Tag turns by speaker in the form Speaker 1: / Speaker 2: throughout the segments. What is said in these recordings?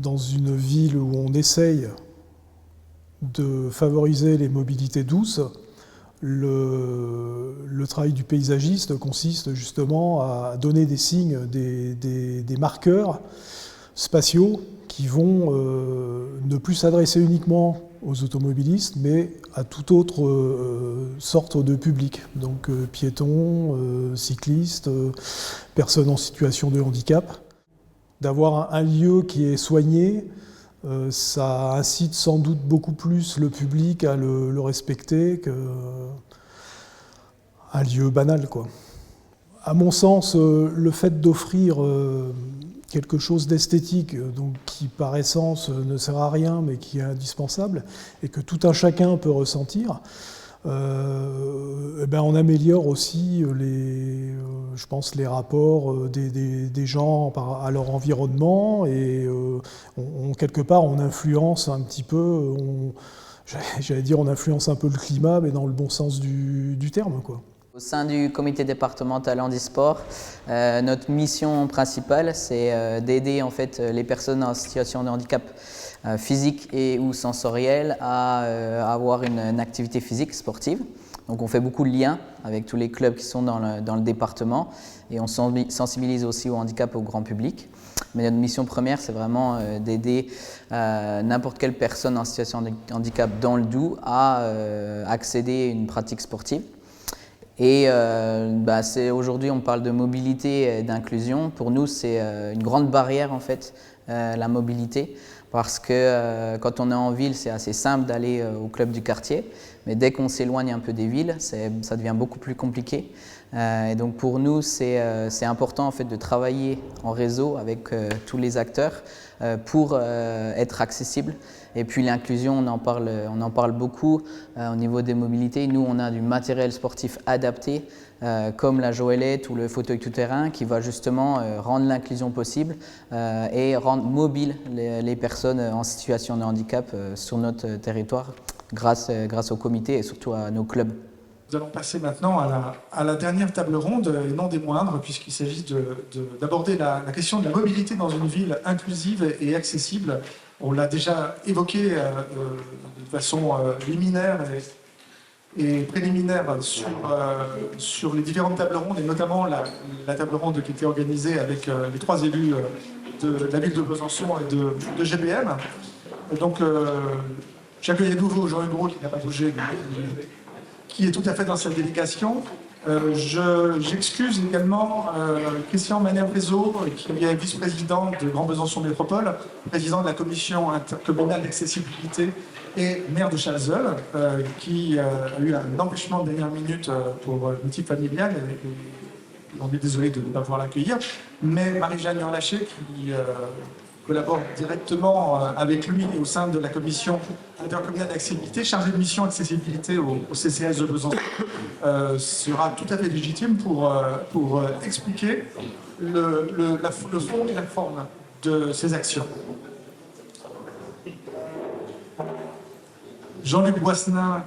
Speaker 1: dans une ville où on essaye de favoriser les mobilités douces, le travail du paysagiste consiste justement à donner des signes, des marqueurs spatiaux qui vont ne plus s'adresser uniquement aux automobilistes, mais à toute autre sorte de public, donc piétons, cyclistes, personnes en situation de handicap. D'avoir un lieu qui est soigné, ça incite sans doute beaucoup plus le public à le respecter qu'un lieu banal, quoi. À mon sens, le fait d'offrir quelque chose d'esthétique, donc qui par essence ne sert à rien, mais qui est indispensable, et que tout un chacun peut ressentir, on améliore aussi je pense, les rapports des gens à leur environnement, et quelque part on influence un petit peu, j'allais dire on influence un peu le climat, mais dans le bon sens du terme, quoi.
Speaker 2: Au sein du comité départemental handisport, notre mission principale, c'est d'aider en fait les personnes en situation de handicap physique et ou sensoriel à avoir une activité physique sportive. Donc on fait beaucoup de liens avec tous les clubs qui sont dans le département, et on sensibilise aussi au handicap au grand public. Mais notre mission première, c'est vraiment d'aider n'importe quelle personne en situation de handicap dans le Doubs à accéder à une pratique sportive. Et aujourd'hui, on parle de mobilité et d'inclusion. Pour nous, c'est une grande barrière, en fait, la mobilité. Parce que quand on est en ville, c'est assez simple d'aller au club du quartier. Mais dès qu'on s'éloigne un peu des villes, ça devient beaucoup plus compliqué. Et donc pour nous, c'est important en fait, de travailler en réseau avec tous les acteurs pour être accessible. Et puis l'inclusion, on en parle beaucoup au niveau des mobilités. Nous, on a du matériel sportif adapté, comme la joëlette ou le fauteuil tout-terrain, qui va justement rendre l'inclusion possible et rendre mobiles les personnes en situation de handicap sur notre territoire grâce au comité et surtout à nos clubs.
Speaker 3: Nous allons passer maintenant à la dernière table ronde, et non des moindres, puisqu'il s'agit d'aborder la question de la mobilité dans une ville inclusive et accessible. On l'a déjà évoqué de façon liminaire et préliminaire sur les différentes tables rondes, et notamment la table ronde qui était organisée avec les 3 élus de la ville de Besançon et de GBM. Donc, j'accueille à nouveau Jean-Hugues Gros, qui n'a pas bougé, qui est tout à fait dans cette délégation. J'excuse également Christian Maner-Réseau, qui est vice-président de Grand Besançon Métropole, président de la commission intercommunale d'accessibilité et maire de Chalzeul, qui a eu un empêchement de dernière minute pour motif familial. Et on est désolé de ne pas pouvoir l'accueillir. Mais Marie-Jeanne Lâché, qui collabore directement avec lui et au sein de la commission intercommunale d'accessibilité, chargée de mission accessibilité au CCAS de Besançon, sera tout à fait légitime pour expliquer le fond et la forme de ces actions. Jean-Luc Boissenin,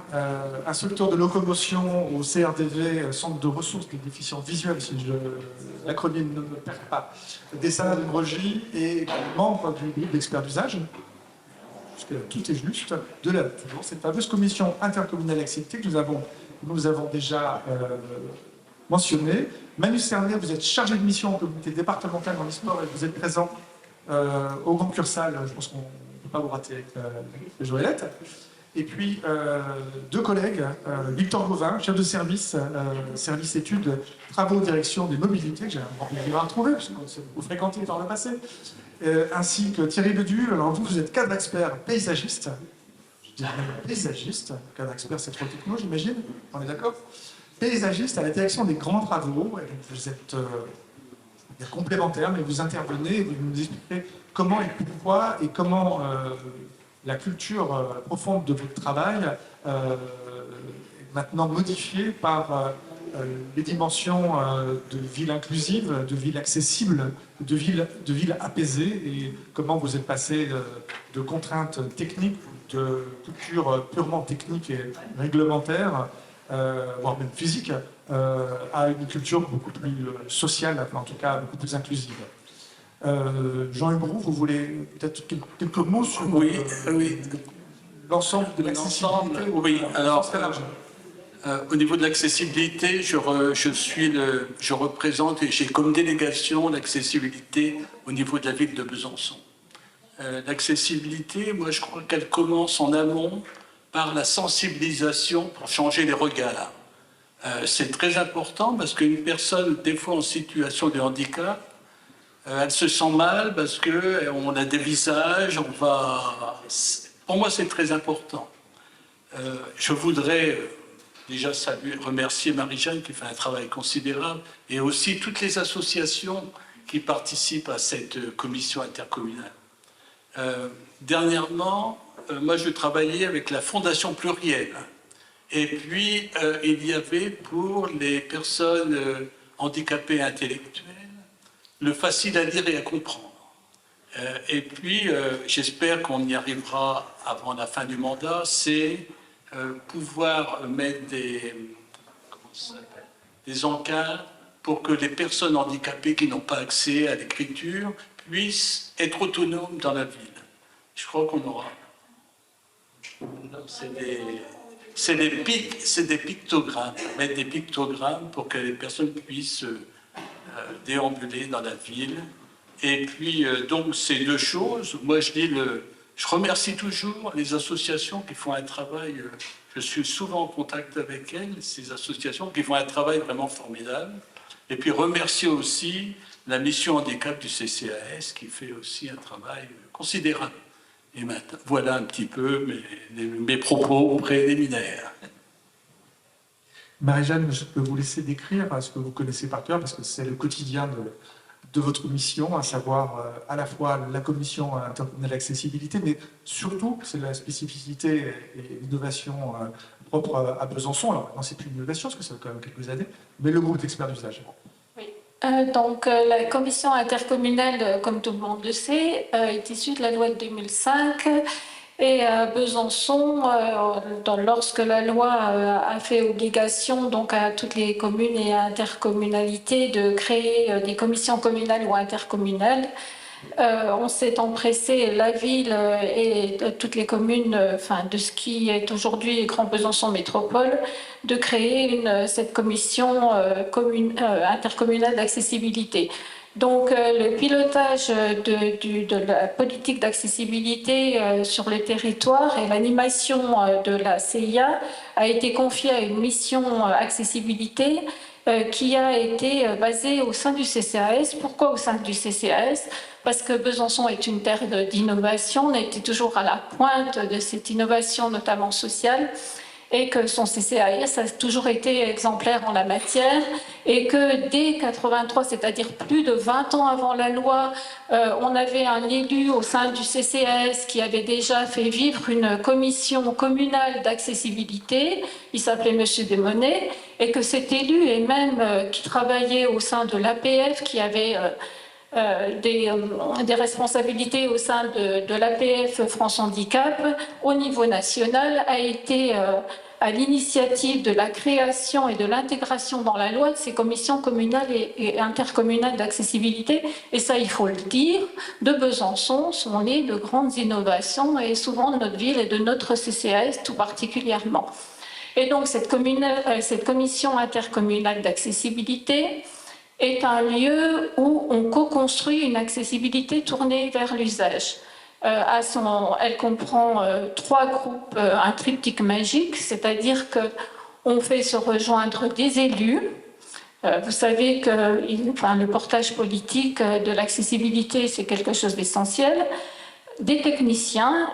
Speaker 3: instructeur de locomotion au CRDV, Centre de ressources des déficients visuels, si l'acronyme ne me perd pas, des salles de Bregy, et membre du groupe d'experts d'usage, puisque tout est juste, de cette fameuse commission intercommunale d'accessibilité que nous avons déjà mentionnée. Manu Cernier, vous êtes chargé de mission au comité départemental dans l'e-sport, et vous êtes présent au Grand Cursal. Je pense qu'on ne peut pas vous rater avec les joëlettes. Et puis, 2 collègues, Victor Gauvin, chef de service, service études, travaux, direction des mobilités, que j'ai un plaisir à retrouver, parce que vous fréquentez par le passé, ainsi que Thierry Bedu. Alors vous êtes cadre expert paysagiste. Je dirais même paysagiste, cadre expert c'est trop techno, j'imagine, on est d'accord? Paysagiste à la direction des grands travaux, et donc vous êtes complémentaire, mais vous intervenez et vous nous expliquez comment et pourquoi, et comment la culture profonde de votre travail est maintenant modifiée par les dimensions de ville inclusive, de ville accessible, de ville apaisée, et comment vous êtes passé de contraintes techniques, de culture purement technique et réglementaire, voire même physique, à une culture beaucoup plus sociale, en tout cas beaucoup plus inclusive. Jean-Hugues Roux, vous voulez peut-être quelques mots sur
Speaker 4: Oui.
Speaker 3: l'ensemble de l'accessibilité
Speaker 4: Oui, alors,
Speaker 3: très large.
Speaker 4: au niveau de l'accessibilité, je représente et j'ai comme délégation l'accessibilité au niveau de la ville de Besançon. L'accessibilité, moi je crois qu'elle commence en amont par la sensibilisation pour changer les regards. C'est très important parce qu'une personne, des fois en situation de handicap, elle se sent mal parce qu'on a des visages, Pour moi, c'est très important. Je voudrais déjà remercier Marie-Jeanne qui fait un travail considérable et aussi toutes les associations qui participent à cette commission intercommunale. Dernièrement, moi je travaillais avec la Fondation Plurielle et puis il y avait pour les personnes handicapées intellectuelles le facile à lire et à comprendre. Et puis j'espère qu'on y arrivera avant la fin du mandat, c'est pouvoir mettre des encarts pour que les personnes handicapées qui n'ont pas accès à l'écriture puissent être autonomes dans la ville. Je crois qu'on aura. C'est des pictogrammes. Mettre des pictogrammes pour que les personnes puissent déambuler dans la ville. Et puis, donc, ces deux choses. Moi, je remercie toujours les associations qui font un travail. Je suis souvent en contact avec elles, ces associations qui font un travail vraiment formidable. Et puis, remercier aussi la mission handicap du CCAS qui fait aussi un travail considérable. Et maintenant, voilà un petit peu mes propos préliminaires.
Speaker 3: Marie-Jeanne, je peux vous laisser décrire ce que vous connaissez par cœur, parce que c'est le quotidien de votre mission, à savoir à la fois la commission intercommunale d'accessibilité, mais surtout, c'est la spécificité et l'innovation propre à Besançon. Alors maintenant, c'est plus une innovation, parce que ça fait quand même quelques années, mais le groupe d'experts d'usage.
Speaker 5: Donc, la commission intercommunale, comme tout le monde le sait, est issue de la loi de 2005. Et à Besançon, lorsque la loi a fait obligation donc, à toutes les communes et intercommunalités de créer des commissions communales ou intercommunales, on s'est empressé, la ville et toutes les communes, de ce qui est aujourd'hui Grand Besançon Métropole, de créer cette commission intercommunale d'accessibilité. Donc le pilotage de la politique d'accessibilité sur le territoire et l'animation de la CIA a été confiée à une mission accessibilité qui a été basée au sein du CCAS. Pourquoi au sein du CCAS ? Parce que Besançon est une terre d'innovation, on a été toujours à la pointe de cette innovation, notamment sociale, et que son CCAS a toujours été exemplaire en la matière, et que dès 83, c'est-à-dire plus de 20 ans avant la loi, on avait un élu au sein du CCAS qui avait déjà fait vivre une commission communale d'accessibilité, il s'appelait M. Desmonnets, et que cet élu, et même qui travaillait au sein de l'APF, qui avait des responsabilités au sein de l'APF France Handicap au niveau national, a été à l'initiative de la création et de l'intégration dans la loi de ces commissions communales et intercommunales d'accessibilité. Et ça, il faut le dire, de Besançon sont nées de grandes innovations, et souvent de notre ville et de notre CCAS tout particulièrement. Et donc cette commission intercommunale d'accessibilité est un lieu où on co-construit une accessibilité tournée vers l'usage. Elle comprend 3 groupes, un triptyque magique, c'est-à-dire qu'on fait se rejoindre des élus. Vous savez que le portage politique de l'accessibilité, c'est quelque chose d'essentiel. Des techniciens,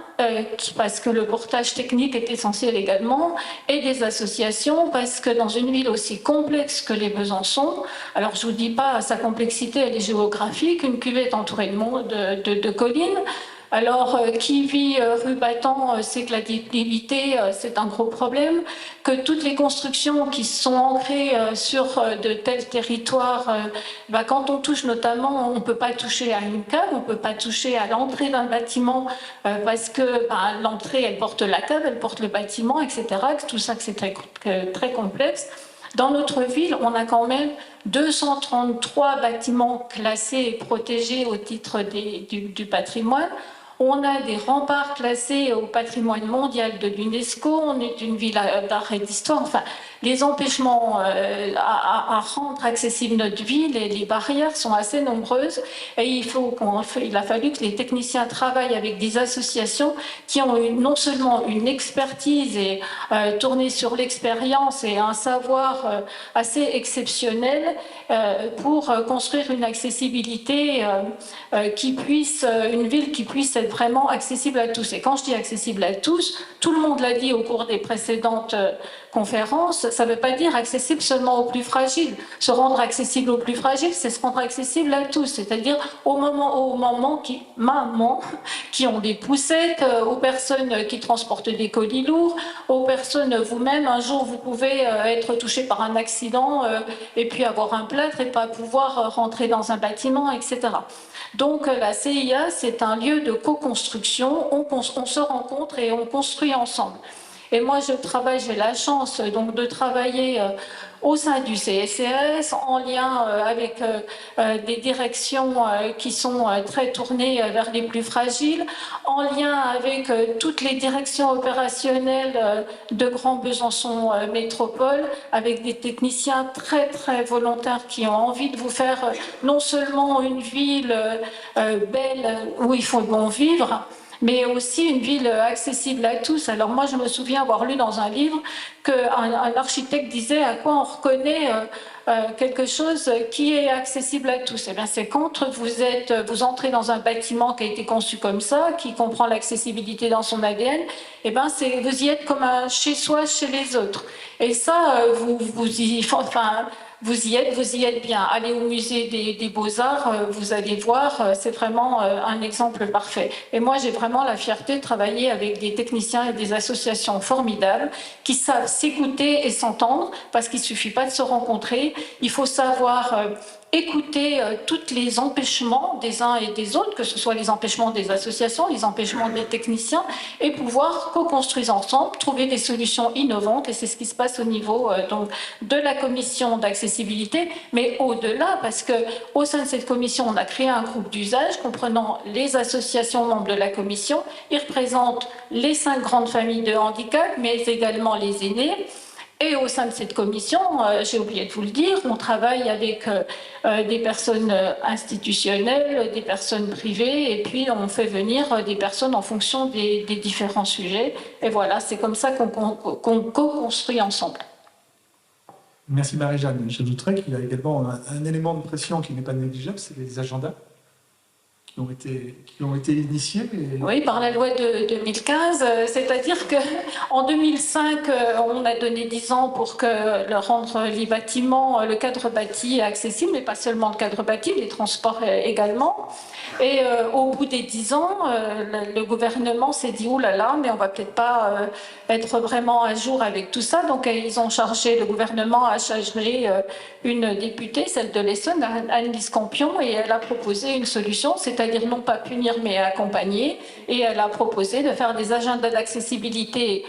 Speaker 5: parce que le portage technique est essentiel également, et des associations, parce que dans une ville aussi complexe que les Besançon, alors je ne vous dis pas sa complexité, elle est géographique, une cuvée est entourée de collines. Alors, qui vit rue Battant sait que la déclivité, c'est un gros problème, que toutes les constructions qui sont ancrées sur de tels territoires, quand on touche notamment, on ne peut pas toucher à une cave, on ne peut pas toucher à l'entrée d'un bâtiment, parce que l'entrée, elle porte la cave, elle porte le bâtiment, etc. Tout ça, c'est très, très complexe. Dans notre ville, on a quand même 233 bâtiments classés et protégés au titre du patrimoine. On a des remparts classés au patrimoine mondial de l'UNESCO, on est une ville d'art et d'histoire. Enfin, les empêchements à rendre accessible notre ville et les barrières sont assez nombreuses. Et il a fallu que les techniciens travaillent avec des associations qui ont non seulement une expertise et tournée sur l'expérience et un savoir assez exceptionnel pour construire une accessibilité une ville qui puisse être vraiment accessible à tous. Et quand je dis accessible à tous, tout le monde l'a dit au cours des précédentes conférences, ça ne veut pas dire accessible seulement aux plus fragiles. Se rendre accessible aux plus fragiles, c'est se rendre accessible à tous, c'est-à-dire aux mamans qui ont des poussettes, aux personnes qui transportent des colis lourds, aux personnes vous-même. Un jour, vous pouvez être touché par un accident et puis avoir un plâtre et pas pouvoir rentrer dans un bâtiment, etc. Donc la CIA, c'est un lieu de co-construction, on se rencontre et on construit ensemble. Et moi, j'ai la chance donc de travailler au sein du CSCS, en lien avec des directions qui sont très tournées vers les plus fragiles, en lien avec toutes les directions opérationnelles de Grand Besançon Métropole, avec des techniciens très très volontaires qui ont envie de vous faire non seulement une ville belle où il faut bon vivre, mais aussi une ville accessible à tous. Alors moi, je me souviens avoir lu dans un livre qu'un architecte disait à quoi on reconnaît quelque chose qui est accessible à tous. Eh bien, c'est quand vous entrez dans un bâtiment qui a été conçu comme ça, qui comprend l'accessibilité dans son ADN, eh bien, vous y êtes comme un chez-soi, chez les autres. Et ça, vous y êtes bien. Allez au musée des Beaux-Arts, vous allez voir, c'est vraiment un exemple parfait. Et moi, j'ai vraiment la fierté de travailler avec des techniciens et des associations formidables qui savent s'écouter et s'entendre, parce qu'il ne suffit pas de se rencontrer, il faut savoir écouter tous les empêchements des uns et des autres, que ce soit les empêchements des associations, les empêchements des techniciens, et pouvoir co-construire ensemble, trouver des solutions innovantes. Et c'est ce qui se passe au niveau donc, de la commission d'accessibilité, mais au-delà, parce qu'au sein de cette commission, on a créé un groupe d'usage comprenant les associations membres de la commission. Ils représentent les 5 grandes familles de handicap, mais également les aînés. Et au sein de cette commission, j'ai oublié de vous le dire, on travaille avec des personnes institutionnelles, des personnes privées, et puis on fait venir des personnes en fonction des différents sujets. Et voilà, c'est comme ça qu'on co-construit ensemble.
Speaker 3: Merci Marie-Jeanne. J'ajouterais qu'il y a également un élément de pression qui n'est pas négligeable, c'est les agendas qui ont été initiés.
Speaker 5: Oui, par la loi de 2015, c'est-à-dire qu'en 2005, on a donné 10 ans pour rendre les bâtiments, le cadre bâti accessible, mais pas seulement le cadre bâti, les transports également. Et au bout des 10 ans, le gouvernement s'est dit « Ouh là là, mais on va peut-être pas être vraiment à jour avec tout ça ». Donc le gouvernement a chargé une députée, celle de l'Essonne, Anne-Lise Campion, et elle a proposé une solution, c'est-à-dire non pas punir mais accompagner, et elle a proposé de faire des agendas d'accessibilité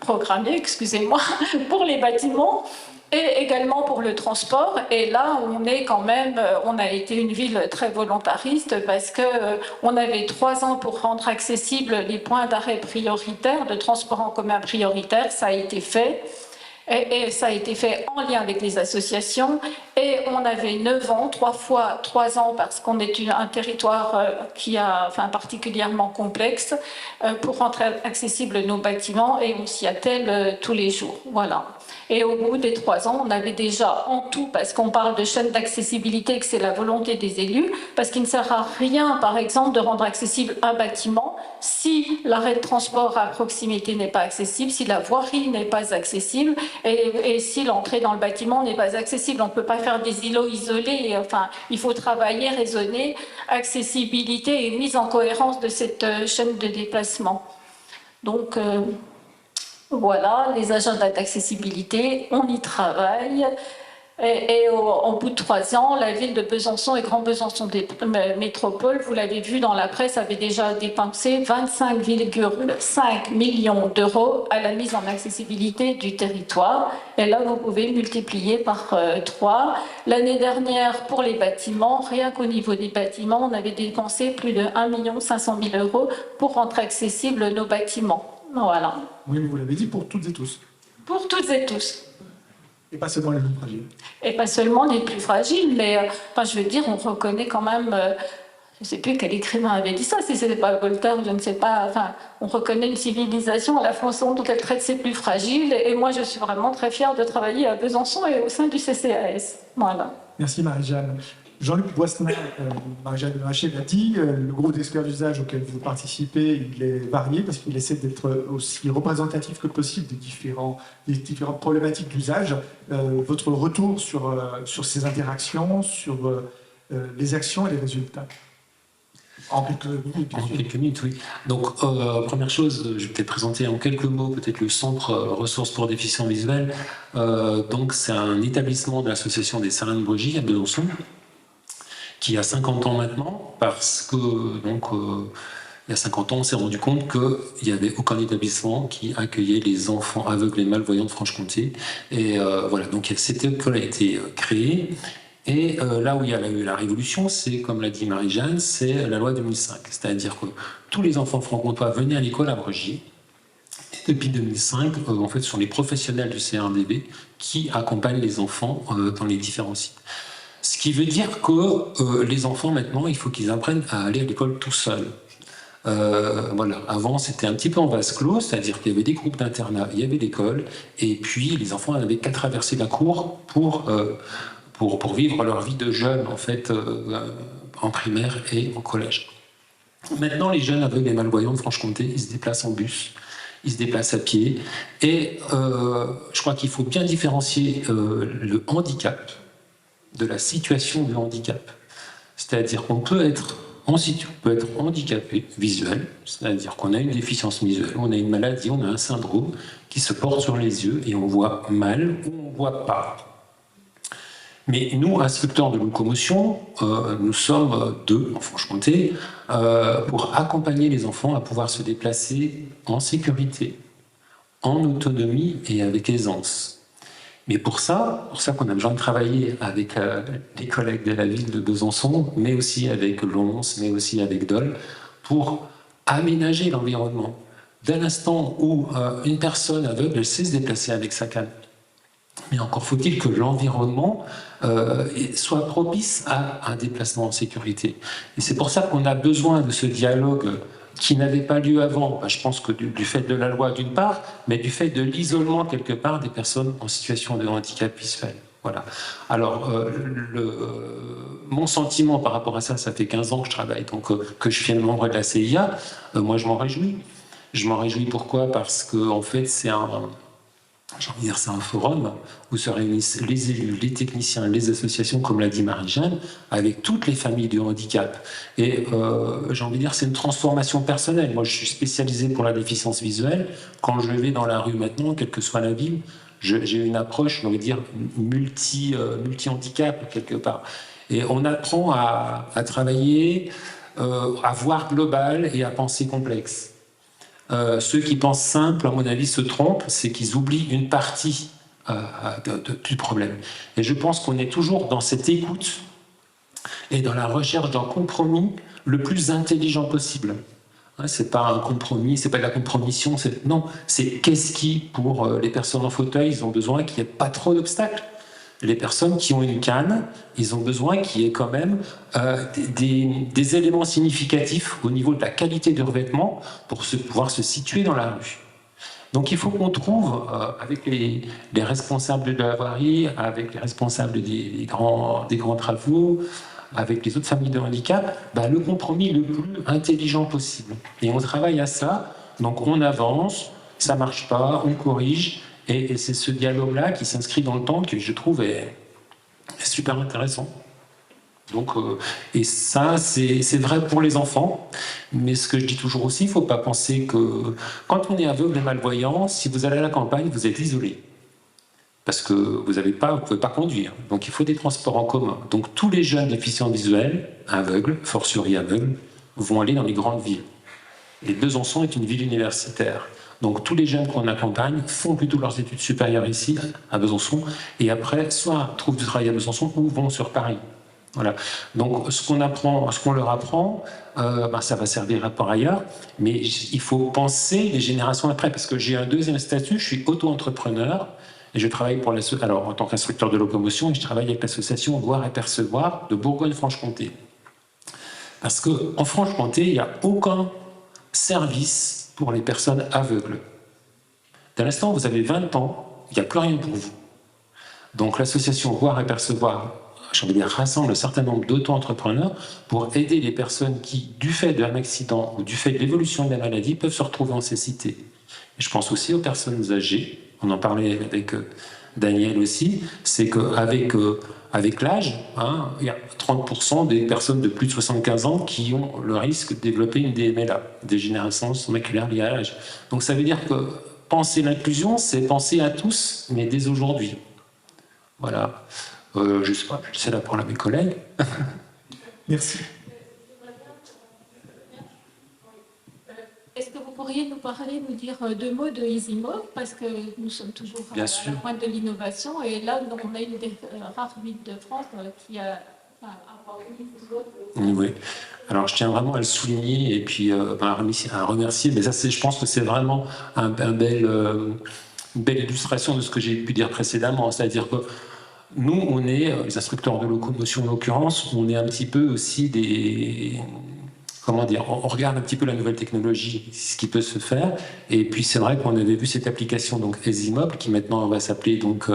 Speaker 5: programmés, excusez-moi, pour les bâtiments et également pour le transport. Et là, on a été une ville très volontariste parce qu'on avait 3 ans pour rendre accessibles les points d'arrêt prioritaires, de transport en commun prioritaire. Ça a été fait. Et ça a été fait en lien avec les associations. Et on avait 9 ans, 3 fois 3 ans, parce qu'on est un territoire particulièrement complexe, pour rendre accessibles nos bâtiments, et on s'y attelle tous les jours. Voilà. Et au bout des 3 ans, on avait déjà en tout, parce qu'on parle de chaîne d'accessibilité, que c'est la volonté des élus, parce qu'il ne sert à rien, par exemple, de rendre accessible un bâtiment si l'arrêt de transport à proximité n'est pas accessible, si la voirie n'est pas accessible, et si l'entrée dans le bâtiment n'est pas accessible. On ne peut pas faire des îlots isolés. Enfin, il faut travailler, raisonner, accessibilité et mise en cohérence de cette chaîne de déplacement. Donc, voilà, les agendas d'accessibilité, on y travaille. Et au bout de 3 ans, la ville de Besançon et Grand Besançon Métropole, vous l'avez vu dans la presse, avait déjà dépensé 25,5 millions d'euros à la mise en accessibilité du territoire. Et là, vous pouvez multiplier par 3. L'année dernière, pour les bâtiments, rien qu'au niveau des bâtiments, on avait dépensé plus de 1 500 000 euros pour rendre accessibles nos bâtiments. Voilà.
Speaker 3: Oui, vous l'avez dit, pour toutes et tous.
Speaker 5: Pour toutes et tous.
Speaker 3: Et pas seulement les plus fragiles.
Speaker 5: Et pas seulement les plus fragiles, mais je veux dire, on reconnaît quand même, je ne sais plus quel écrivain avait dit ça, si ce n'était pas Voltaire, je ne sais pas, on reconnaît une civilisation à la façon dont elle traite ses plus fragiles, et moi je suis vraiment très fière de travailler à Besançon et au sein du CCAS. Voilà.
Speaker 3: Merci Marie-Jeanne. Jean-Luc Boissner, Marie-Jeanne Levaché l'a dit, le groupe d'experts d'usage auquel vous participez, il est varié parce qu'il essaie d'être aussi représentatif que possible des différentes problématiques d'usage. Votre retour sur ces interactions, sur les actions et les résultats. En quelques minutes.
Speaker 6: En quelques minutes, oui. Donc, première chose, je vais peut-être présenter en quelques mots peut-être le Centre Ressources pour déficients visuels. Donc, c'est un établissement de l'association des Salins de Bregy à Besançon, qui a 50 ans maintenant, parce que donc, il y a 50 ans, on s'est rendu compte qu'il n'y avait aucun établissement qui accueillait les enfants aveugles et malvoyants de Franche-Comté. Et voilà, donc cette école a été créée. Et là où il y a eu la révolution, c'est, comme l'a dit Marie-Jeanne, c'est la loi 2005. C'est-à-dire que tous les enfants franc-comtois venaient à l'école à Bregy. Et depuis 2005, en fait, ce sont les professionnels du CRDV qui accompagnent les enfants dans les différents sites. Ce qui veut dire que les enfants, maintenant, il faut qu'ils apprennent à aller à l'école tout seuls. Voilà. Avant, c'était un petit peu en vase clos, c'est-à-dire qu'il y avait des groupes d'internat, il y avait l'école, et puis les enfants n'avaient qu'à traverser la cour pour vivre leur vie de jeunes, en fait, en primaire et au collège. Maintenant, les jeunes aveugles et malvoyants de Franche-Comté, ils se déplacent en bus, ils se déplacent à pied, et je crois qu'il faut bien différencier le handicap de la situation de handicap. C'est-à-dire qu'on peut être handicapé visuel, c'est-à-dire qu'on a une déficience visuelle, on a une maladie, on a un syndrome qui se porte sur les yeux et on voit mal ou on voit pas. Mais nous, instructeurs de locomotion, nous sommes 2 en Franche-Comté pour accompagner les enfants à pouvoir se déplacer en sécurité, en autonomie et avec aisance. Mais pour ça qu'on a besoin de travailler avec les collègues de la ville de Besançon, mais aussi avec Lons, mais aussi avec Dole, pour aménager l'environnement. Dès l'instant où une personne aveugle, elle sait se déplacer avec sa canne. Mais encore faut-il que l'environnement soit propice à un déplacement en sécurité. Et c'est pour ça qu'on a besoin de ce dialogue qui n'avait pas lieu avant, je pense que du fait de la loi d'une part, mais du fait de l'isolement quelque part des personnes en situation de handicap visuel. Voilà. Alors, mon sentiment par rapport à ça, ça fait 15 ans que je travaille, donc que je suis un membre de la CIA, moi je m'en réjouis. Je m'en réjouis pourquoi ? Parce que en fait, c'est un forum où se réunissent les élus, les techniciens, les associations, comme l'a dit Marie-Jeanne, avec toutes les familles du handicap. Et j'ai envie de dire, c'est une transformation personnelle. Moi, je suis spécialisé pour la déficience visuelle. Quand je vais dans la rue maintenant, quelle que soit la ville, j'ai une approche, j'ai envie de dire, multi-handicap, quelque part. Et on apprend à travailler, à voir global et à penser complexe. Ceux qui pensent simple, à mon avis, se trompent, c'est qu'ils oublient une partie du problème. Et je pense qu'on est toujours dans cette écoute et dans la recherche d'un compromis le plus intelligent possible. C'est pas un compromis, c'est pas de la compromission, non, c'est qu'est-ce qui, pour les personnes en fauteuil, ils ont besoin qu'il n'y ait pas trop d'obstacles. Les personnes qui ont une canne, ils ont besoin qu'il y ait quand même des éléments significatifs au niveau de la qualité de revêtement pour pouvoir se situer dans la rue. Donc il faut qu'on trouve, avec les responsables de la voirie, avec les responsables des grands travaux, avec les autres familles de handicap, le compromis le plus intelligent possible. Et on travaille à ça, donc on avance, ça ne marche pas, on corrige. Et c'est ce dialogue-là qui s'inscrit dans le temps que je trouve est super intéressant. Donc, et ça, c'est vrai pour les enfants. Mais ce que je dis toujours aussi, il ne faut pas penser que quand on est aveugle et malvoyant, si vous allez à la campagne, vous êtes isolé. parce que vous ne pouvez pas conduire. Donc il faut des transports en commun. Donc tous les jeunes déficients visuels, aveugles, fortiori aveugles, vont aller dans les grandes villes. Et Besançon est une ville universitaire. Donc tous les jeunes qu'on accompagne font plutôt leurs études supérieures ici, à Besançon, et après, soit trouvent du travail à Besançon, ou vont sur Paris. Voilà. Donc ce qu'on leur apprend, ça va servir par ailleurs, mais il faut penser les générations après, parce que j'ai un deuxième statut, je suis auto-entrepreneur, et je travaille en tant qu'instructeur de locomotion, et je travaille avec l'association Voir et Percevoir de Bourgogne-Franche-Comté. Parce qu'en Franche-Comté, il n'y a aucun service pour les personnes aveugles. Dès l'instant où vous avez 20 ans, il n'y a plus rien pour vous. Donc l'association Voir et Percevoir, rassemble un certain nombre d'auto-entrepreneurs pour aider les personnes qui, du fait d'un accident ou du fait de l'évolution de la maladie, peuvent se retrouver en cécité. Et je pense aussi aux personnes âgées, on en parlait avec Daniel aussi, c'est qu'avec l'âge, il y a 30% des personnes de plus de 75 ans qui ont le risque de développer une DMLA, dégénérescence maculaire liée à l'âge. Donc ça veut dire que penser l'inclusion, c'est penser à tous, mais dès aujourd'hui. Voilà. Je sais pas, je sais la parole à mes collègues.
Speaker 3: Merci.
Speaker 5: Est-ce que vous pourriez nous dire deux mots de EasyMob, parce que nous sommes toujours à la pointe de l'innovation, et là, on a une des rares villes de France qui a
Speaker 6: Oui. Alors, je tiens vraiment à le souligner et puis à remercier. Mais ça, je pense que c'est vraiment une belle illustration de ce que j'ai pu dire précédemment. C'est-à-dire que nous, on est, les instructeurs de locomotion en l'occurrence, on est un petit peu aussi on regarde un petit peu la nouvelle technologie, ce qui peut se faire. Et puis c'est vrai qu'on avait vu cette application, donc EasyMob, qui maintenant va s'appeler donc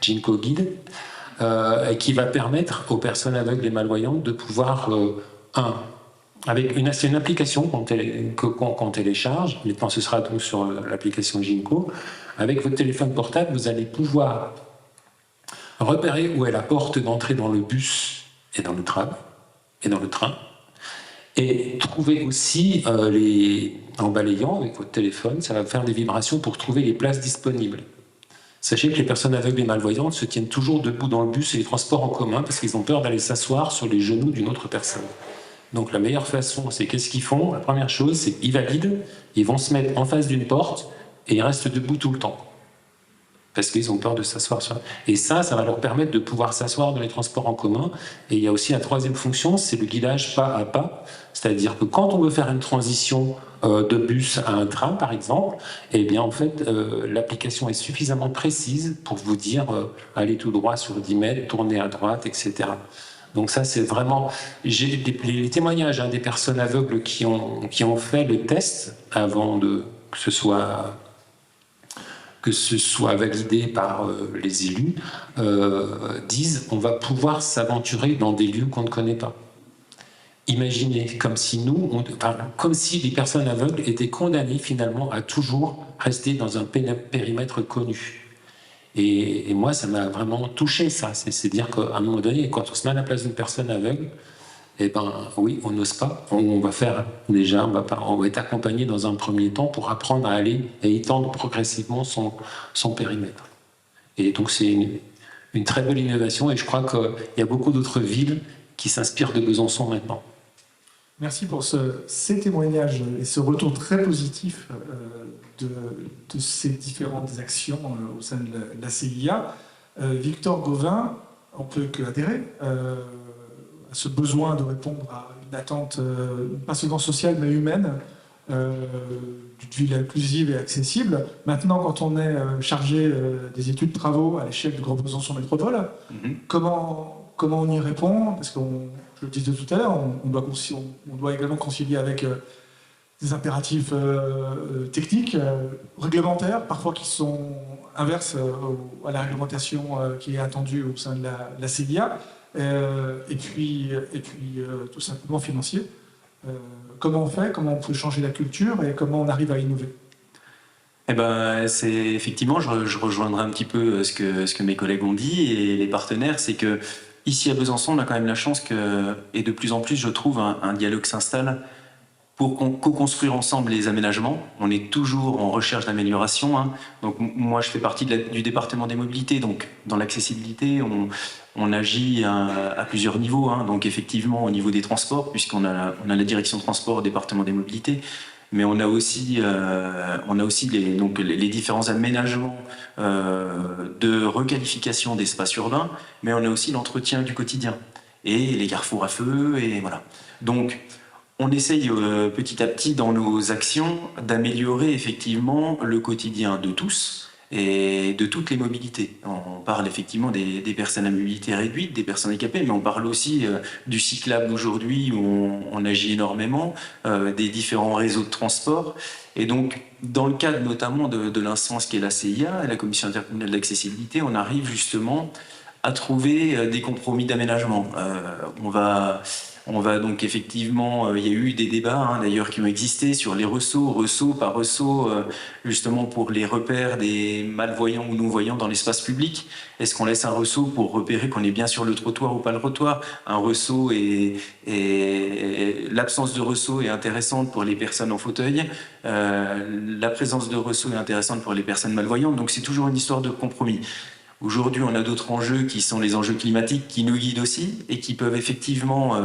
Speaker 6: Ginko Guide, qui va permettre aux personnes aveugles et malvoyantes de pouvoir, c'est une application qu'on télécharge, maintenant ce sera donc sur l'application Ginko, avec votre téléphone portable, vous allez pouvoir repérer où est la porte d'entrée dans le bus et dans le tram, et trouver aussi, en balayant avec votre téléphone, ça va faire des vibrations pour trouver les places disponibles. Sachez que les personnes aveugles et malvoyantes se tiennent toujours debout dans le bus et les transports en commun parce qu'ils ont peur d'aller s'asseoir sur les genoux d'une autre personne. Donc la meilleure façon, c'est qu'est-ce qu'ils font? La première chose, c'est qu'ils valident, ils vont se mettre en face d'une porte et ils restent debout tout le temps. Parce qu'ils ont peur de s'asseoir sur... Et ça va leur permettre de pouvoir s'asseoir dans les transports en commun. Et il y a aussi la troisième fonction, c'est le guidage pas à pas. C'est-à-dire que quand on veut faire une transition de bus à un tram, par exemple, eh bien, en fait, l'application est suffisamment précise pour vous dire allez tout droit sur 10 mètres, tournez à droite, etc. Donc ça, c'est vraiment... J'ai les témoignages des personnes aveugles qui ont fait le test avant que ce soit validé par les élus, disent on va pouvoir s'aventurer dans des lieux qu'on ne connaît pas. Imaginez, comme si les personnes aveugles étaient condamnées finalement à toujours rester dans un périmètre connu. Et moi, ça m'a vraiment touché, ça. C'est dire qu'à un moment donné, quand on se met à la place d'une personne aveugle, eh ben oui, on n'ose pas. On va être accompagné dans un premier temps pour apprendre à aller et étendre progressivement son périmètre. Et donc c'est une très belle innovation et je crois qu'il y a beaucoup d'autres villes qui s'inspirent de Besançon maintenant.
Speaker 3: Merci pour ces témoignages et ce retour très positif de ces différentes actions au sein de la CIA. Victor Gauvin, on ne peut qu'adhérer à ce besoin de répondre à une attente, pas seulement sociale, mais humaine, d'une ville inclusive et accessible. Maintenant, quand on est chargé des études de travaux à l'échelle du Grand Besançon Métropole, comment on y répond? Parce que, je le disais tout à l'heure, on doit également concilier avec des impératifs techniques, réglementaires, parfois qui sont inverses à la réglementation qui est attendue au sein de la CIA. Et puis tout simplement financier. Comment on fait, comment on peut changer la culture et comment on arrive à innover?
Speaker 7: C'est effectivement, je rejoindrai un petit peu ce que mes collègues ont dit et les partenaires, c'est que ici à Besançon, on a quand même la chance que, et de plus en plus, je trouve, un dialogue s'installe pour co-construire ensemble les aménagements. On est toujours en recherche d'amélioration, hein. Donc moi, je fais partie du département des mobilités. Donc dans l'accessibilité, on agit à plusieurs niveaux, hein. Donc effectivement au niveau des transports, puisqu'on a la direction de transport au département des mobilités, mais on a aussi les différents aménagements de requalification d'espaces urbains, mais on a aussi l'entretien du quotidien et les carrefours à feu, et voilà. Donc on essaye petit à petit dans nos actions d'améliorer effectivement le quotidien de tous et de toutes les mobilités. On parle effectivement des personnes à mobilité réduite, des personnes handicapées, mais on parle aussi du cyclable aujourd'hui où on agit énormément, des différents réseaux de transport. Et donc, dans le cadre notamment de l'instance qui est la CIA, la Commission intercommunale d'accessibilité, on arrive justement à trouver des compromis d'aménagement. On va donc effectivement, il y a eu des débats hein, d'ailleurs qui ont existé sur les ressaut par ressaut, justement pour les repères des malvoyants ou non-voyants dans l'espace public. Est-ce qu'on laisse un ressaut pour repérer qu'on est bien sur le trottoir ou pas le trottoir? Un ressaut l'absence de ressaut est intéressante pour les personnes en fauteuil. La présence de ressaut est intéressante pour les personnes malvoyantes. Donc c'est toujours une histoire de compromis. Aujourd'hui, on a d'autres enjeux qui sont les enjeux climatiques qui nous guident aussi et qui peuvent effectivement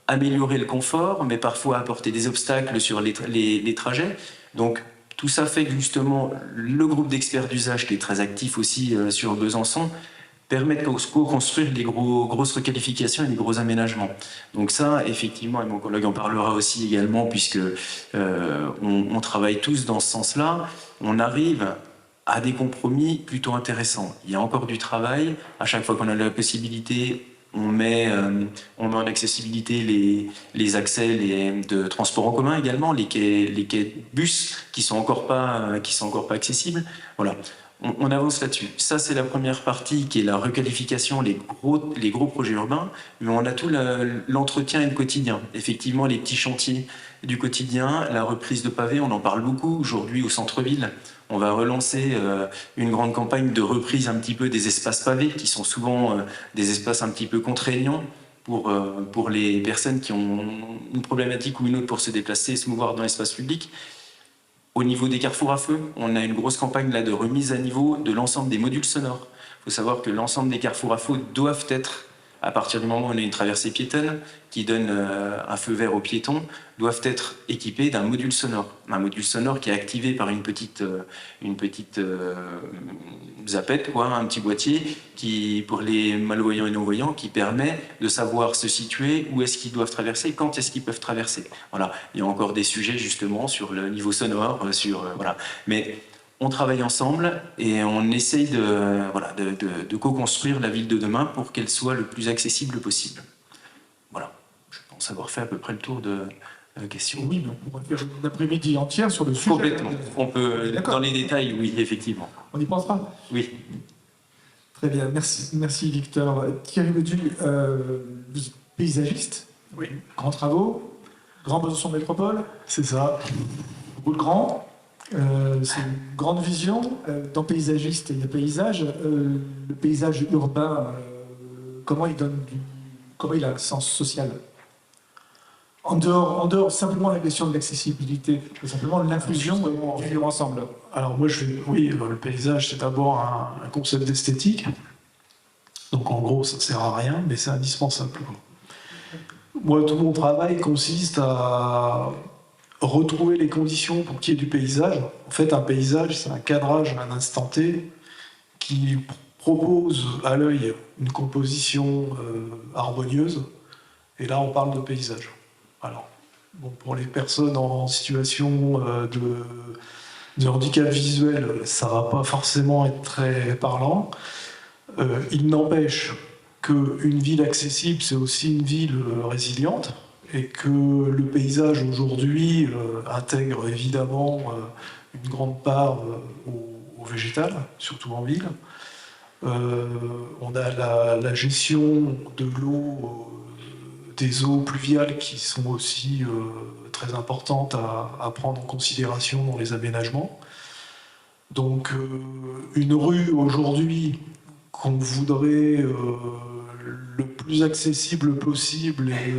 Speaker 7: améliorer le confort, mais parfois apporter des obstacles sur les trajets. Donc, tout ça fait que justement, le groupe d'experts d'usage, qui est très actif aussi sur Besançon, permet de co-construire des grosses requalifications et des gros aménagements. Donc ça, effectivement, et mon collègue en parlera aussi également, puisque on travaille tous dans ce sens-là, on arrive à des compromis plutôt intéressants. Il y a encore du travail. À chaque fois qu'on a la possibilité, on met en accessibilité les accès de transport en commun également, les quais de bus qui sont encore pas accessibles. Voilà. On avance là-dessus. Ça, c'est la première partie qui est la requalification, les gros projets urbains. Mais on a tout l'entretien et le quotidien. Effectivement, les petits chantiers du quotidien, la reprise de pavés, on en parle beaucoup aujourd'hui au centre-ville. On va relancer une grande campagne de reprise un petit peu des espaces pavés, qui sont souvent des espaces un petit peu contraignants pour les personnes qui ont une problématique ou une autre pour se déplacer et se mouvoir dans l'espace public. Au niveau des carrefours à feu, on a une grosse campagne là de remise à niveau de l'ensemble des modules sonores. Il faut savoir que l'ensemble des carrefours à feu doivent être, à partir du moment où on a une traversée piétonne qui donne un feu vert aux piétons, doivent être équipés d'un module sonore. Un module sonore qui est activé par une petite zapette, quoi, un petit boîtier qui, pour les malvoyants et non-voyants, qui permet de savoir se situer, où est-ce qu'ils doivent traverser, quand est-ce qu'ils peuvent traverser. Voilà. Il y a encore des sujets justement sur le niveau sonore, voilà. Mais on travaille ensemble et on essaye de co-construire la ville de demain pour qu'elle soit le plus accessible possible. Voilà. Je pense avoir fait à peu près le tour de la question.
Speaker 3: Oui, mais on pourrait faire une après-midi entière sur le sujet.
Speaker 7: Complètement. On peut, dans les détails, oui, effectivement.
Speaker 3: On y pensera.
Speaker 7: Oui.
Speaker 3: Très bien, merci Victor. Thierry Ledu, vous êtes paysagiste.
Speaker 1: Oui.
Speaker 3: Grands travaux, Grand Besançon Métropole.
Speaker 1: C'est ça.
Speaker 3: Beaucoup de grands. C'est une grande vision. Dans paysagiste, il y a paysage. Le paysage urbain, comment il a un sens social? En dehors simplement de la question de l'accessibilité, simplement de l'inclusion du vivre ensemble.
Speaker 1: Alors moi, le paysage, c'est d'abord un concept d'esthétique. Donc en gros, ça ne sert à rien, mais c'est indispensable. Moi, tout mon travail consiste à retrouver les conditions pour qu'il y ait du paysage. En fait, un paysage, c'est un cadrage à un instant T qui propose à l'œil une composition harmonieuse. Et là, on parle de paysage. Alors, bon, pour les personnes en situation de handicap visuel, ça ne va pas forcément être très parlant. Il n'empêche qu'une ville accessible, c'est aussi une ville résiliente, et que le paysage aujourd'hui intègre évidemment une grande part au végétal, surtout en ville. On a la gestion de l'eau, des eaux pluviales qui sont aussi très importantes à prendre en considération dans les aménagements. Donc une rue aujourd'hui qu'on voudrait
Speaker 3: le plus accessible possible et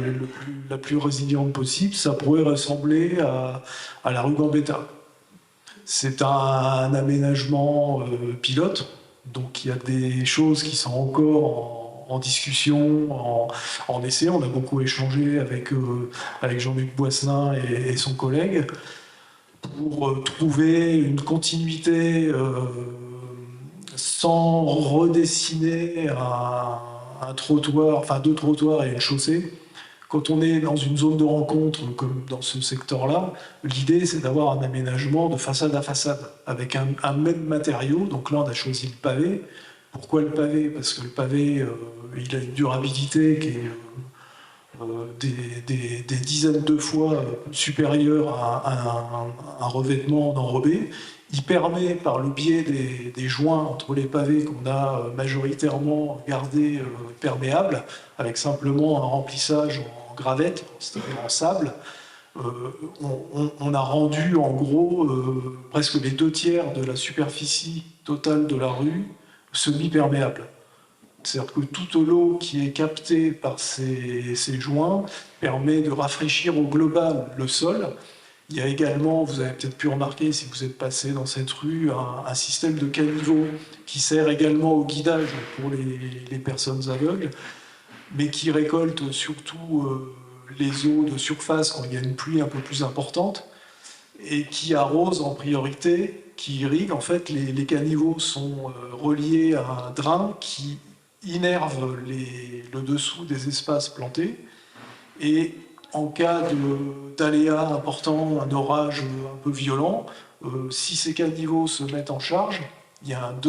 Speaker 3: la plus résiliente possible, ça pourrait ressembler à la rue Gambetta. C'est un aménagement pilote, donc il y a des choses qui sont encore en discussion, en essai. On a beaucoup échangé avec Jean-Luc Boisselin et son collègue pour trouver une continuité sans redessiner un trottoir, enfin 2 trottoirs et une chaussée. Quand on est dans une zone de rencontre, comme dans ce secteur-là, l'idée c'est d'avoir un aménagement de façade à façade, avec un même matériau. Donc là on a choisi le pavé. Pourquoi le pavé? Parce que le pavé, il a une durabilité qui est des dizaines de fois supérieure à un revêtement d'enrobé. Il permet, par le biais des joints entre les pavés qu'on a majoritairement gardés perméables, avec simplement un remplissage en gravette, c'est-à-dire en sable, on a rendu en gros presque les 2/3 de la superficie totale de la rue semi-perméable. C'est-à-dire que toute l'eau qui est captée par ces joints permet de rafraîchir au global le sol. Il y a également, vous avez peut-être pu remarquer si vous êtes passé dans cette rue, un système de caniveau qui sert également au guidage pour les personnes aveugles, mais qui récolte surtout les eaux de surface quand il y a une pluie un peu plus importante et qui arrose en priorité, qui irrigue. En fait, les caniveaux sont reliés à un drain qui innerve le dessous des espaces plantés et en cas d'aléa important, un orage un peu violent, si ces caniveaux se mettent en charge, il y a une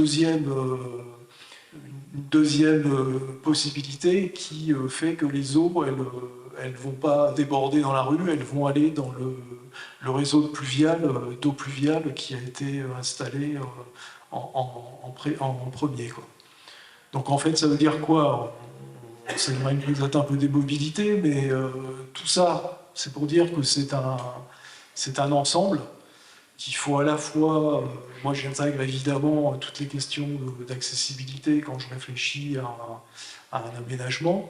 Speaker 3: deuxième possibilité qui fait que les eaux, elles vont pas déborder dans la rue, elles vont aller dans le réseau d'eau pluviale qui a été installé en premier, quoi. Donc en fait, ça veut dire quoi? Ça m'éloigne peut-être un peu des mobilités, mais tout ça, c'est pour dire que c'est un ensemble qu'il faut à la fois... moi, j'intègre évidemment toutes les questions d'accessibilité quand je réfléchis à un aménagement,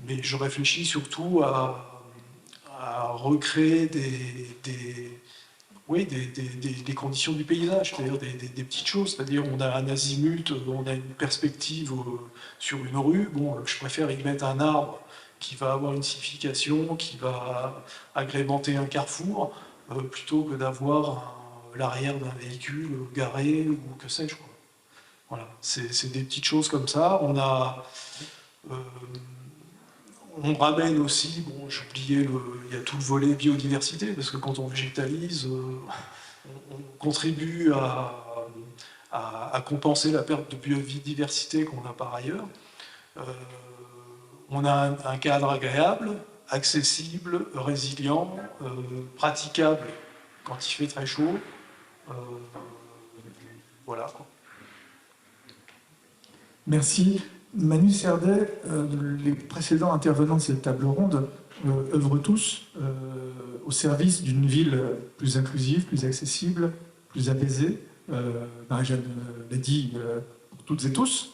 Speaker 3: mais je réfléchis surtout à recréer des conditions du paysage, c'est-à-dire des petites choses, c'est-à-dire on a un azimut, on a une perspective sur une rue, bon, je préfère y mettre un arbre qui va avoir une signification, qui va agrémenter un carrefour, plutôt que d'avoir l'arrière d'un véhicule garé ou que sais-je. Voilà, c'est des petites choses comme ça. On ramène aussi, bon, j'ai oublié, il y a tout le volet biodiversité, parce que quand on végétalise, on contribue à compenser la perte de biodiversité qu'on a par ailleurs. On a un cadre agréable, accessible, résilient, praticable quand il fait très chaud. Voilà.
Speaker 8: Merci. Manu Cerdet, les précédents intervenants de cette table ronde œuvrent tous au service d'une ville plus inclusive, plus accessible, plus apaisée. Marie-Jeanne l'a dit pour toutes et tous.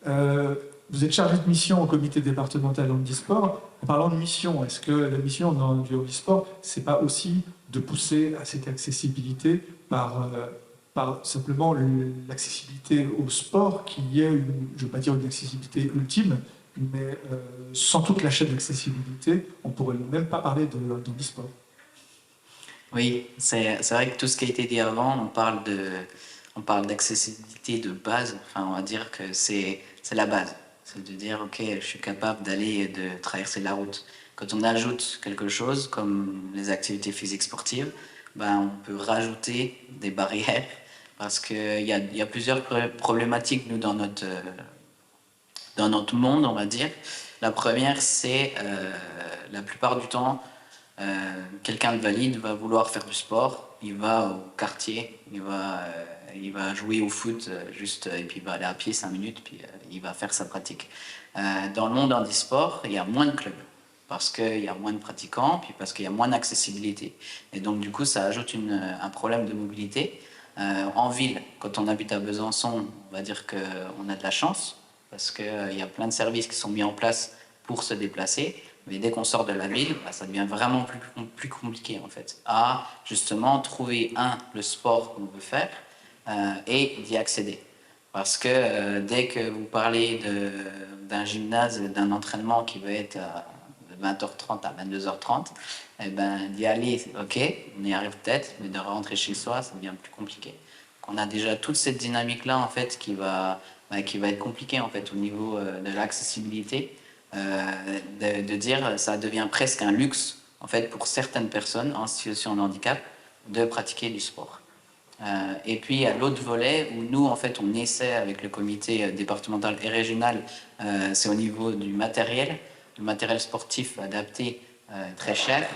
Speaker 8: Vous êtes chargé de mission au comité départemental handisport. En parlant de mission, est-ce que la mission du handisport, c'est pas aussi de pousser à cette accessibilité par simplement l'accessibilité au sport, qui est, je ne veux pas dire une accessibilité ultime, mais sans toute la chaîne d'accessibilité, on ne pourrait même pas parler d'handisport.
Speaker 2: Oui, c'est vrai que tout ce qui a été dit avant, on parle d'accessibilité de base, enfin on va dire que c'est la base. C'est de dire, ok, je suis capable d'aller et de traverser la route. Quand on ajoute quelque chose, comme les activités physiques sportives, ben, on peut rajouter des barrières, parce qu'il y a plusieurs problématiques, nous, dans notre monde, on va dire. La première, c'est, la plupart du temps, quelqu'un de valide va vouloir faire du sport, il va au quartier, il va jouer au foot, et puis il va aller à pied 5 minutes, puis il va faire sa pratique. Dans le monde handisport, il y a moins de clubs, parce qu'il y a moins de pratiquants, puis parce qu'il y a moins d'accessibilité. Et donc, du coup, ça ajoute un problème de mobilité. En ville, quand on habite à Besançon, on va dire qu'on a de la chance, parce qu'il y a plein de services qui sont mis en place pour se déplacer. Mais dès qu'on sort de la ville, ça devient vraiment plus compliqué en fait, à justement trouver le sport qu'on veut faire et d'y accéder. Parce que dès que vous parlez d'un gymnase, d'un entraînement qui va être de 20h30 à 22h30, eh ben, d'y aller, ok, on y arrive peut-être, mais de rentrer chez soi, ça devient plus compliqué. Donc on a déjà toute cette dynamique-là en fait qui va être compliquée en fait au niveau de l'accessibilité. De dire ça devient presque un luxe en fait pour certaines personnes en situation de handicap de pratiquer du sport. Et puis il y a l'autre volet où nous en fait on essaie avec le comité départemental et régional, c'est au niveau du matériel sportif adapté très cher.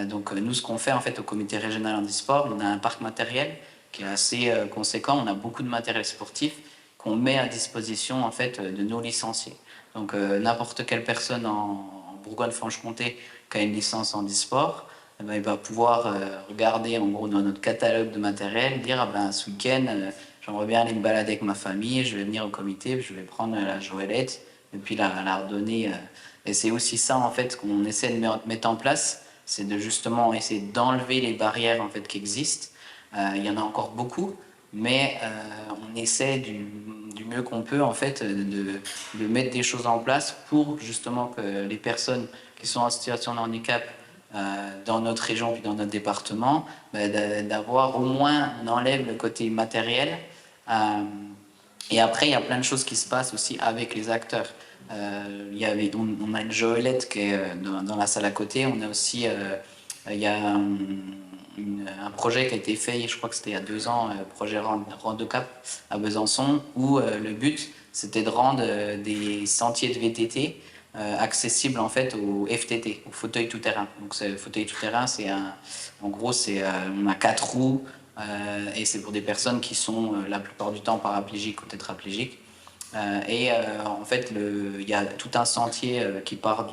Speaker 2: Donc nous ce qu'on fait en fait au comité régional handisport, on a un parc matériel qui est assez conséquent, on a beaucoup de matériel sportif qu'on met à disposition en fait de nos licenciés. Donc n'importe quelle personne en Bourgogne-Franche-Comté qui a une licence en handisport, eh ben, il va pouvoir regarder en gros dans notre catalogue de matériel, dire ce week-end j'aimerais bien aller me balader avec ma famille, je vais venir au comité, je vais prendre la joëlette et puis la redonner. Et c'est aussi ça en fait qu'on essaie de mettre en place, c'est de justement essayer d'enlever les barrières en fait qui existent. Il y en a encore beaucoup, mais on essaie du mieux qu'on peut en fait de mettre des choses en place pour justement que les personnes qui sont en situation de handicap dans notre région puis dans notre département, d'avoir au moins, on enlève le côté matériel. Et après, il y a plein de choses qui se passent aussi avec les acteurs. On a une joëlette qui est dans la salle à côté. On a aussi, il y a un projet qui a été fait, je crois que c'était il y a 2 ans, projet Randocap à Besançon, où le but c'était de rendre des sentiers de VTT accessibles en fait au FTT, au fauteuil tout-terrain. Donc ce fauteuil tout-terrain, en gros, on a 4 roues et c'est pour des personnes qui sont la plupart du temps paraplégiques ou tétraplégiques. En fait, il y a tout un sentier qui part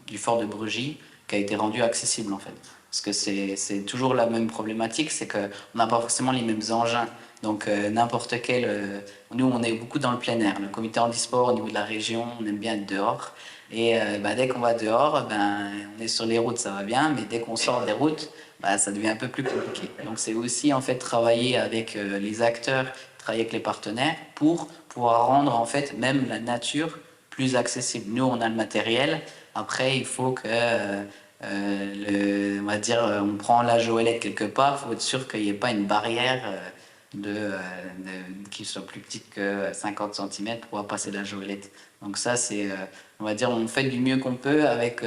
Speaker 2: du fort de Brugy qui a été rendu accessible en fait. Parce que c'est toujours la même problématique, c'est qu'on n'a pas forcément les mêmes engins. Donc n'importe quel... nous, on est beaucoup dans le plein air. Le comité handisport, au niveau de la région, on aime bien être dehors. Et dès qu'on va dehors, on est sur les routes, ça va bien. Mais dès qu'on sort des routes, ça devient un peu plus compliqué. Donc c'est aussi en fait travailler avec les acteurs, travailler avec les partenaires pour pouvoir rendre en fait même la nature plus accessible. Nous, on a le matériel. Après, il faut que... on va dire, on prend la joëlette quelque part, il faut être sûr qu'il n'y ait pas une barrière qui soit plus petite que 50 cm pour pouvoir passer la joëlette. Donc ça, c'est, on va dire, on fait du mieux qu'on peut avec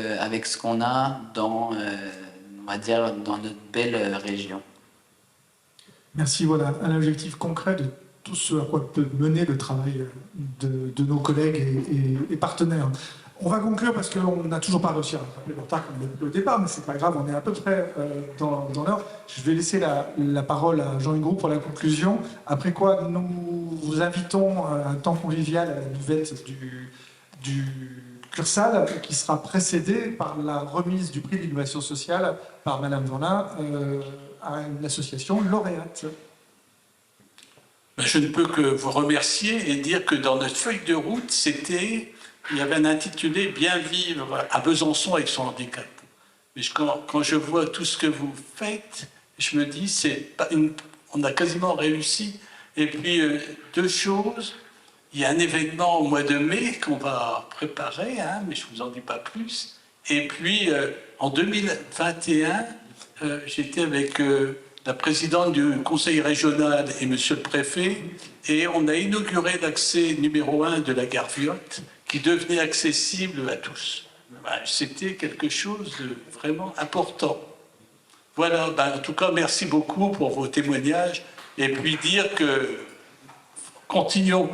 Speaker 2: ce qu'on a on va dire, dans notre belle région.
Speaker 8: Merci, voilà, un objectif concret de tout ce à quoi peut mener le travail de nos collègues et partenaires. On va conclure parce qu'on n'a toujours pas réussi à rattraper le retard qu'on a eu au départ, mais c'est pas grave, on est à peu près dans l'heure. Je vais laisser la parole à Jean Huygros pour la conclusion, après quoi nous vous invitons à un temps convivial à la buvette du Cursal, qui sera précédé par la remise du prix d'innovation sociale par Madame Vanlin à une association lauréate.
Speaker 4: Je ne peux que vous remercier et dire que dans notre feuille de route, il y avait un intitulé « Bien vivre à Besançon avec son handicap ». Mais quand je vois tout ce que vous faites, je me dis on a quasiment réussi. Et puis, 2 choses. Il y a un événement au mois de mai qu'on va préparer, mais je ne vous en dis pas plus. Et puis, en 2021, j'étais avec la présidente du conseil régional et monsieur le préfet, et on a inauguré l'accès numéro 1 de la gare Viotte, qui devenait accessible à tous. C'était quelque chose de vraiment important. Voilà, en tout cas, merci beaucoup pour vos témoignages, et puis dire que continuons.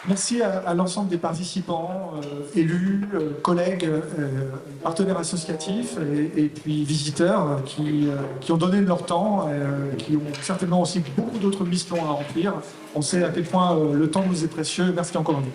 Speaker 8: Merci à l'ensemble des participants, élus, collègues, partenaires associatifs et puis visiteurs qui ont donné leur temps, qui ont certainement aussi beaucoup d'autres missions à remplir. On sait à quel point le temps nous est précieux. Merci encore une fois.